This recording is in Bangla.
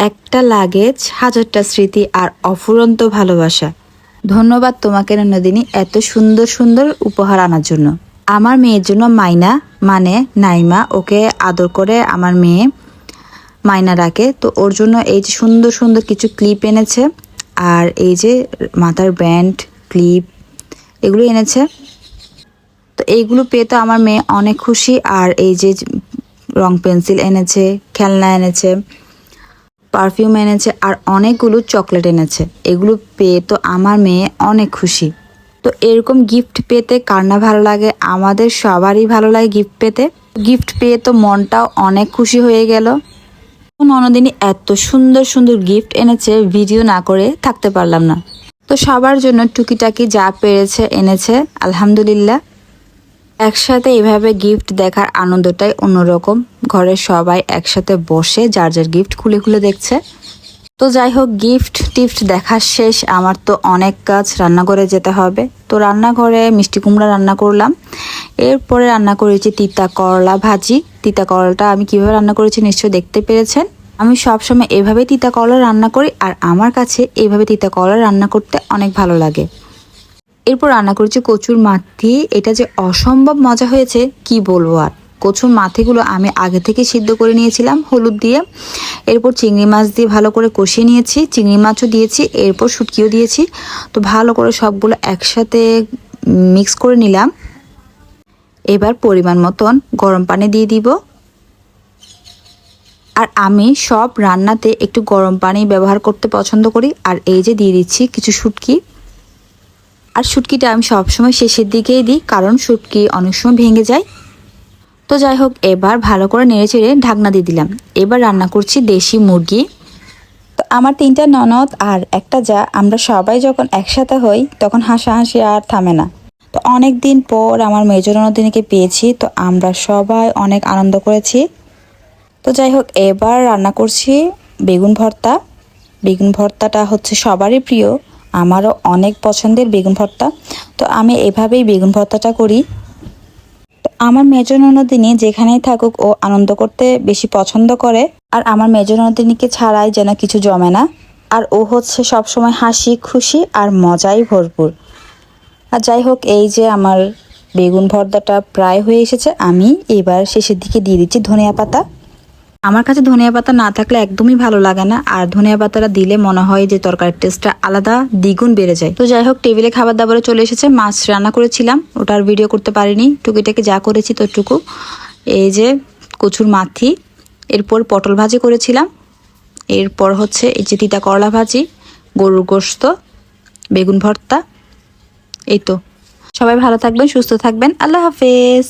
একটা লাগেজ, হাজারটা স্মৃতি আর অফুরন্ত ভালোবাসা। ধন্যবাদ তোমাকে নন্দিনী এত সুন্দর সুন্দর উপহার আনার জন্য। আমার মেয়ের জন্য মাইনা মানে নাইমা, ওকে আদর করে আমার মেয়ে মাইনা ডাকে। তো ওর জন্য এই যে সুন্দর সুন্দর কিছু ক্লিপ এনেছে, আর এই যে মাথার ব্যান্ড, ক্লিপ, এগুলো এনেছে। তো এইগুলো পেয়ে তো আমার মেয়ে অনেক খুশি। আর এই যে রং পেন্সিল এনেছে, খেলনা এনেছে, পারফিউম এনেছে, আর অনেকগুলো চকলেট এনেছে। এগুলো পেয়ে তো আমার মেয়ে অনেক খুশি। তো এরকম গিফট পেতে কার না ভালো লাগে? আমাদের সবারই ভালো লাগে গিফট পেতে। গিফট পেয়ে তো মনটাও অনেক খুশি হয়ে গেল। ননদিনী এত সুন্দর সুন্দর গিফট এনেছে, ভিডিও না করে থাকতে পারলাম না। তো সবার জন্য টুকিটাকি যা পেরেছে এনেছে, আলহামদুলিল্লাহ। একসাথে এভাবে গিফট দেখার আনন্দটাই অন্যরকম। ঘরের সবাই একসাথে বসে যার যার গিফট খুলে খুলে দেখছে। তো যাই হোক, গিফট টিফট দেখা শেষ। আমার তো অনেক কাজ, রান্নাঘরে যেতে হবে। তো রান্নাঘরে মিষ্টি কুমড়া রান্না করলাম। এরপরে রান্না করেছি তিতা করলা ভাজি। তিতা করলাটা আমি কিভাবে রান্না করেছি নিশ্চয়ই দেখতে পেরেছেন। আমি সবসময় এভাবে তিতা করলা রান্না করি, আর আমার কাছে এইভাবে তিতা করলা রান্না করতে অনেক ভালো লাগে। এরপর রান্না করেছি কচুর মাথি। এটা যে অসম্ভব মজা হয়েছে কি বলবো আর। কচুর মাথিগুলো আমি আগে থেকে সিদ্ধ করে নিয়েছিলাম হলুদ দিয়ে। এরপর চিংড়ি মাছ দিয়ে ভালো করে কষিয়ে নিয়েছি, চিংড়ি মাছও দিয়েছি, এরপর শুটকিও দিয়েছি। তো ভালো করে সবগুলো একসাথে মিক্স করে নিলাম। এবার পরিমাণ মতন গরম পানি দিয়ে দিব। আর আমি সব রান্নাতে একটু গরম পানি ব্যবহার করতে পছন্দ করি। আর এই যে দিয়ে দিচ্ছি কিছু শুটকি। আর শুটকিটা আমি সবসময় শেষের দিকেই দিই, কারণ শুটকি অনেক সময় ভেঙে যায়। তো যাই হোক, এবার ভালো করে নেড়ে চেড়ে ঢাকনা দিয়ে দিলাম। এবার রান্না করছি দেশি মুরগি। তো আমার 3টা ননদ আর একটা যা, আমরা সবাই যখন একসাথে হই তখন হাসাহাসি আর থামে না। তো অনেক দিন পর আমার মেজো ননদিনীকে পেয়েছি, তো আমরা সবাই অনেক আনন্দ করেছি। তো যাই হোক, এবার রান্না করছি বেগুন ভর্তা। বেগুন ভর্তাটা হচ্ছে সবারই প্রিয়, আমারও অনেক পছন্দের বেগুন ভর্তা। তো আমি এভাবেই বেগুন ভর্তাটা করি। তো আমার মেজো ননদিনী যেখানেই থাকুক ও আনন্দ করতে বেশি পছন্দ করে। আর আমার মেজো ননদিনীকে ছাড়াই যেন কিছু জমে না। আর ও হচ্ছে সবসময় হাসি খুশি আর মজাই ভরপুর। আর যাই হোক, এই যে আমার বেগুন ভর্তাটা প্রায় হয়ে এসেছে। আমি এবার শেষের দিকে দিয়ে দিচ্ছি ধনিয়া পাতা। আমার কাছে ধনিয়া পাতা না থাকলে একদমই ভালো লাগে না, আর ধনিয়া পাতাটা দিলে মনে হয় যে তরকারির টেস্টটা আলাদা দ্বিগুণ বেড়ে যায়। তো যাই হোক, টেবিলে খাবার দাবারে চলে এসেছে। মাছ রান্না করেছিলাম, ওটার ভিডিও করতে পারিনি। টুকিটাকে যা করেছি ততটুকু। এই যে কচুর মাথি, এরপর পটল ভাজি করেছিলাম, এরপর হচ্ছে এই যে তিতা করলা ভাজি, গরুর গোশত, বেগুন ভর্তা। এই তো। সবাই ভালো থাকবেন, সুস্থ থাকবেন। আল্লাহ হাফেজ।